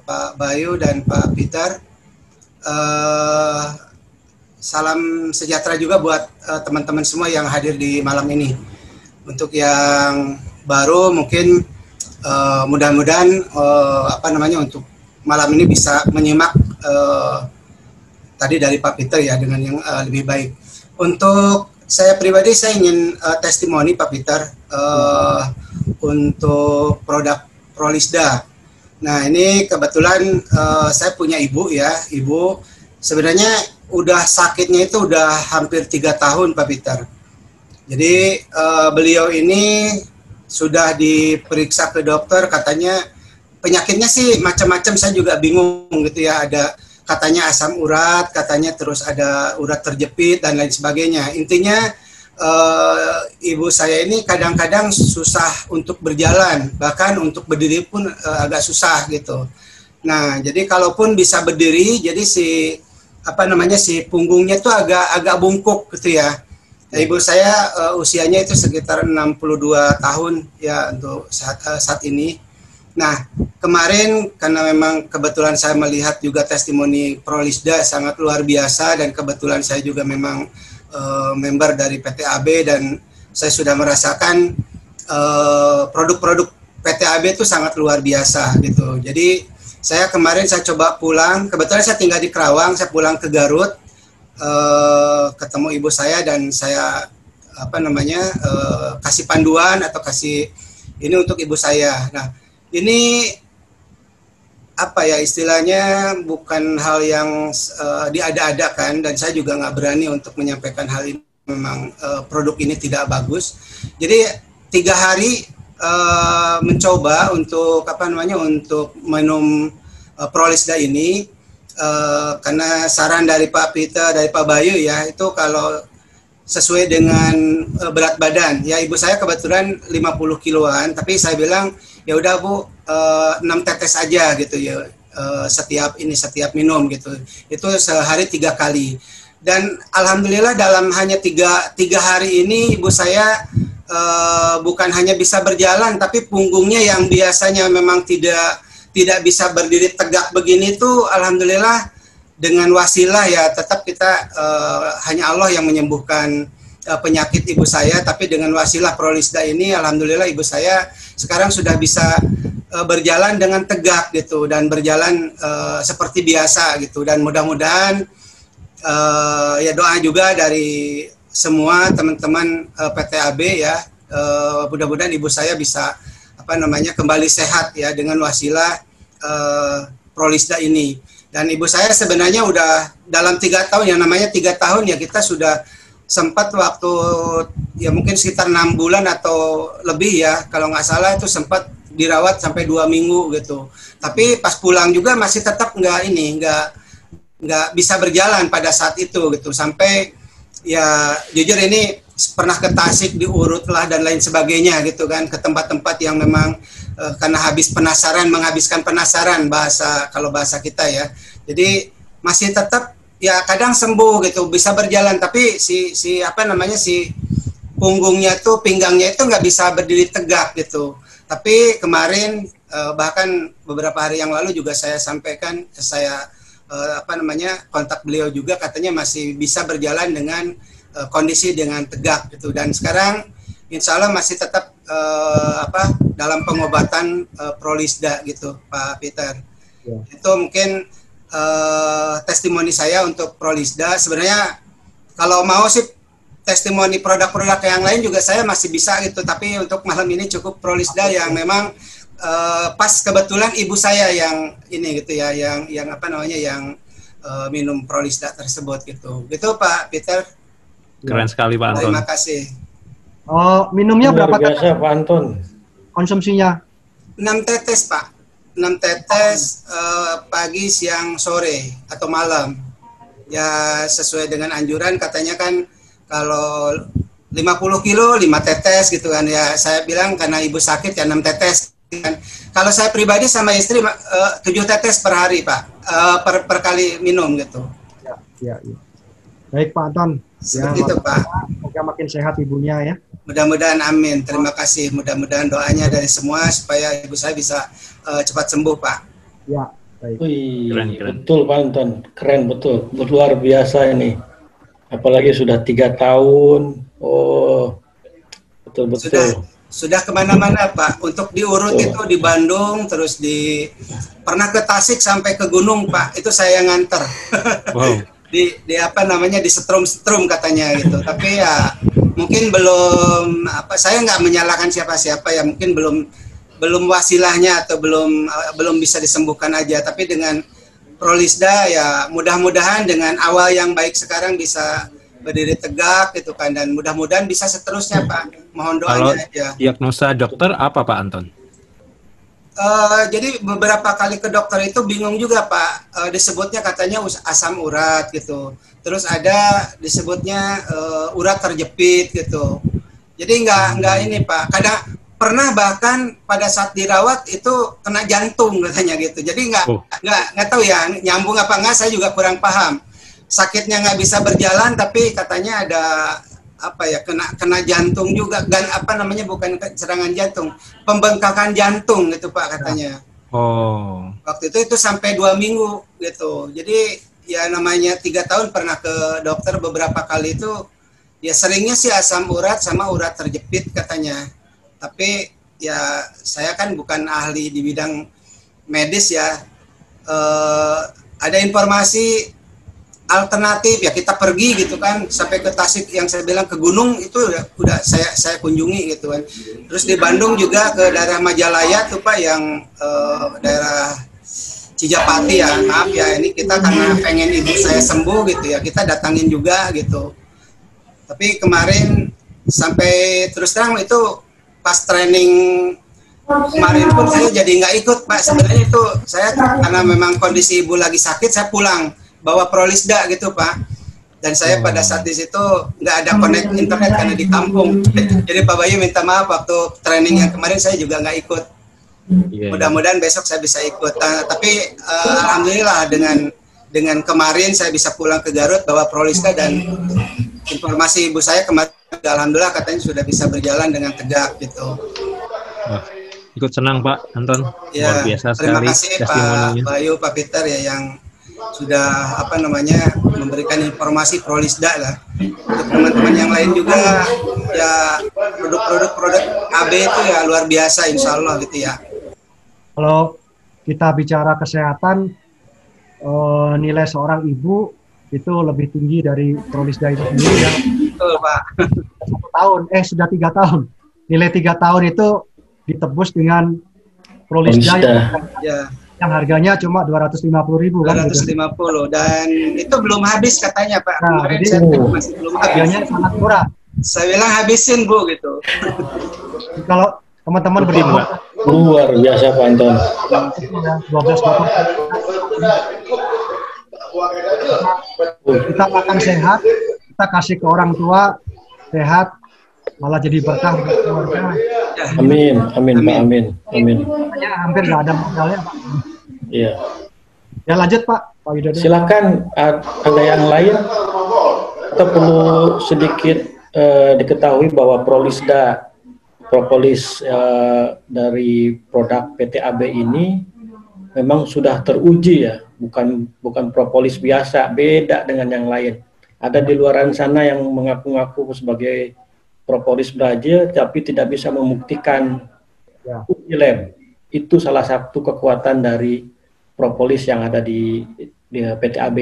Pak Bayu dan Pak Peter. Salam sejahtera juga buat teman-teman semua yang hadir di malam ini. Untuk yang baru mungkin mudah-mudahan untuk malam ini bisa menyimak tadi dari Pak Peter ya dengan yang lebih baik. Untuk saya pribadi saya ingin testimoni Pak Peter untuk produk Prolisda. Nah ini kebetulan saya punya ibu ya, ibu sebenarnya udah sakitnya itu udah hampir 3 tahun Pak Peter. Jadi beliau ini sudah diperiksa ke dokter, katanya penyakitnya sih macam-macam, saya juga bingung gitu ya, ada katanya asam urat, katanya terus ada urat terjepit dan lain sebagainya. Intinya ibu saya ini kadang-kadang susah untuk berjalan, bahkan untuk berdiri pun agak susah gitu. Nah, jadi kalaupun bisa berdiri, jadi si punggungnya itu agak bungkuk gitu ya. Nah, ibu saya usianya itu sekitar 62 tahun ya untuk saat ini. Nah, kemarin karena memang kebetulan saya melihat juga testimoni Prolisda sangat luar biasa, dan kebetulan saya juga memang member dari PTAB, dan saya sudah merasakan produk-produk PTAB itu sangat luar biasa gitu. Jadi saya kemarin saya coba pulang, kebetulan saya tinggal di Kerawang, saya pulang ke Garut, ketemu ibu saya dan saya kasih panduan atau kasih ini untuk ibu saya. Nah ini istilahnya bukan hal yang diada-adakan, dan saya juga nggak berani untuk menyampaikan hal ini. Memang produk ini tidak bagus. Jadi 3 hari mencoba untuk untuk minum Prolisda ini, karena saran dari Pak Peter, dari Pak Bayu ya, itu kalau sesuai dengan berat badan ya, ibu saya kebetulan 50 kiloan, tapi saya bilang ya udah Bu, 6 tetes aja gitu ya, setiap minum gitu, itu sehari 3 kali, dan alhamdulillah dalam hanya tiga hari ini ibu saya bukan hanya bisa berjalan, tapi punggungnya yang biasanya memang tidak bisa berdiri tegak begini tuh alhamdulillah dengan wasilah ya, tetap kita hanya Allah yang menyembuhkan penyakit ibu saya, tapi dengan wasilah Prolisda ini alhamdulillah ibu saya sekarang sudah bisa berjalan dengan tegak gitu, dan berjalan seperti biasa gitu, dan mudah-mudahan ya doa juga dari semua teman-teman PTAB ya, mudah-mudahan ibu saya bisa kembali sehat ya dengan wasilah Prolisda ini. Dan ibu saya sebenarnya udah dalam 3 tahun, yang namanya 3 tahun ya, kita sudah sempat waktu ya mungkin sekitar 6 bulan atau lebih ya, kalau nggak salah itu sempat dirawat sampai 2 minggu gitu. Tapi pas pulang juga masih tetap nggak bisa berjalan pada saat itu gitu, sampai ya jujur ini pernah ke Tasik, diurut lah dan lain sebagainya gitu kan, ke tempat-tempat yang memang karena menghabiskan penasaran, kalau bahasa kita ya. Jadi masih tetap ya kadang sembuh gitu, bisa berjalan, tapi si punggungnya tuh, pinggangnya itu nggak bisa berdiri tegak gitu. Tapi kemarin bahkan beberapa hari yang lalu juga saya sampaikan, saya kontak beliau juga, katanya masih bisa berjalan dengan kondisi dengan tegak gitu, dan sekarang insya Allah masih tetap dalam pengobatan Prolisda gitu Pak Peter ya. Itu mungkin testimoni saya untuk Prolisda. Sebenarnya kalau mau sih testimoni produk-produk yang lain juga saya masih bisa gitu, tapi untuk malam ini cukup Prolisda yang memang pas kebetulan ibu saya yang ini gitu ya, yang minum Prolisda tersebut gitu Pak Peter. Keren sekali Pak Anton. Terima kasih. Oh, minumnya berapa tetes Pak Anton? Konsumsinya? 6 tetes Pak. 6 tetes pagi, siang, sore atau malam. Ya sesuai dengan anjuran, katanya kan kalau 50 kilo 5 tetes gitu kan ya. Saya bilang karena ibu sakit ya 6 tetes kan. Kalau saya pribadi sama istri 7 tetes per hari Pak, per kali minum gitu. Ya. Baik Pak Anton. Seperti itu Pak. Semoga makin sehat ibunya ya. Mudah-mudahan amin. Terima kasih. Mudah-mudahan doanya dari semua supaya ibu saya bisa cepat sembuh Pak. Ya, baik. Wih, Keren. betul Pak Anton, keren betul, luar biasa ini. Apalagi sudah 3 tahun. Oh, betul-betul. Sudah kemana-mana Pak. Untuk diurut itu di Bandung, terus pernah ke Tasik sampai ke gunung Pak. Itu saya yang nganter. Wow. di apa namanya di setrum katanya gitu. Tapi ya mungkin belum saya nggak menyalahkan siapa-siapa ya, mungkin belum wasilahnya atau belum bisa disembuhkan aja. Tapi dengan Prolisda ya mudah-mudahan dengan awal yang baik sekarang bisa berdiri tegak gitu kan, dan mudah-mudahan bisa seterusnya Pak. Mohon doanya aja. Diagnosa dokter apa Pak Anton? Jadi beberapa kali ke dokter itu bingung juga Pak, disebutnya katanya asam urat gitu, terus ada disebutnya urat terjepit gitu. Jadi nggak ini Pak, kadang pernah bahkan pada saat dirawat itu kena jantung katanya gitu. Jadi nggak tahu ya nyambung apa nggak, saya juga kurang paham. Sakitnya nggak bisa berjalan tapi katanya ada kena jantung juga, dan bukan serangan jantung, pembengkakan jantung gitu Pak katanya. Oh. Waktu itu sampai 2 minggu gitu. Jadi ya namanya 3 tahun pernah ke dokter beberapa kali itu, ya seringnya sih asam urat sama urat terjepit katanya. Tapi ya saya kan bukan ahli di bidang medis ya. Ada informasi alternatif ya kita pergi gitu kan, sampai ke Tasik yang saya bilang, ke gunung itu udah saya kunjungi gitu kan. Terus di Bandung juga ke daerah Majalaya tuh Pak, yang daerah Cijapati ya, maaf ya ini kita karena pengen ibu saya sembuh gitu ya, kita datangin juga gitu. Tapi kemarin sampai terus terang itu pas training kemarin pun saya jadi nggak ikut Pak. Sebenarnya itu saya karena memang kondisi ibu lagi sakit, saya pulang bawa Prolisda gitu Pak, dan saya pada saat di situ nggak ada connect internet karena di kampung. Jadi Pak Bayu minta maaf, waktu training yang kemarin saya juga nggak ikut. Mudah-mudahan besok saya bisa ikut. Tapi alhamdulillah dengan kemarin saya bisa pulang ke Garut bawa Prolisda, dan informasi ibu saya kemarin alhamdulillah katanya sudah bisa berjalan dengan tegak gitu. Ikut senang Pak Anton, ya, luar biasa terima sekali kasih Pak Bayu, Pak Peter ya, yang sudah memberikan informasi Prolisda lah. Untuk teman-teman yang lain juga ya, produk AB itu ya luar biasa insya Allah gitu ya. Kalau kita bicara kesehatan, nilai seorang ibu itu lebih tinggi dari Prolisda itu sendiri ya. Betul Pak. 1 tahun, sudah 3 tahun. Nilai 3 tahun itu ditebus dengan Prolisda yang harganya cuma 250.000 kan? 250 gitu. Dan itu belum habis katanya Pak. Nah, kemarin jadi saya masih belum habis. harganya sangat murah. Saya bilang habisin Bu gitu. Kalau teman-teman beribu Luar biasa Pak Anton. 12 botol. Kita makan sehat, kita kasih ke orang tua sehat, malah jadi berkah buat keluarga. Amin, amin Pak, amin, amin. Makanya hampir nggak ada modalnya Pak. Iya. Ya lanjut Pak Widodo. Silakan, ada yang lain atau perlu sedikit diketahui bahwa Prolisda propolis dari produk PT AB ini memang sudah teruji ya, bukan propolis biasa, beda dengan yang lain. Ada di luar sana yang mengaku-ngaku sebagai propolis Brazil tapi tidak bisa membuktikan uji lab. Itu salah satu kekuatan dari propolis yang ada di PT AB.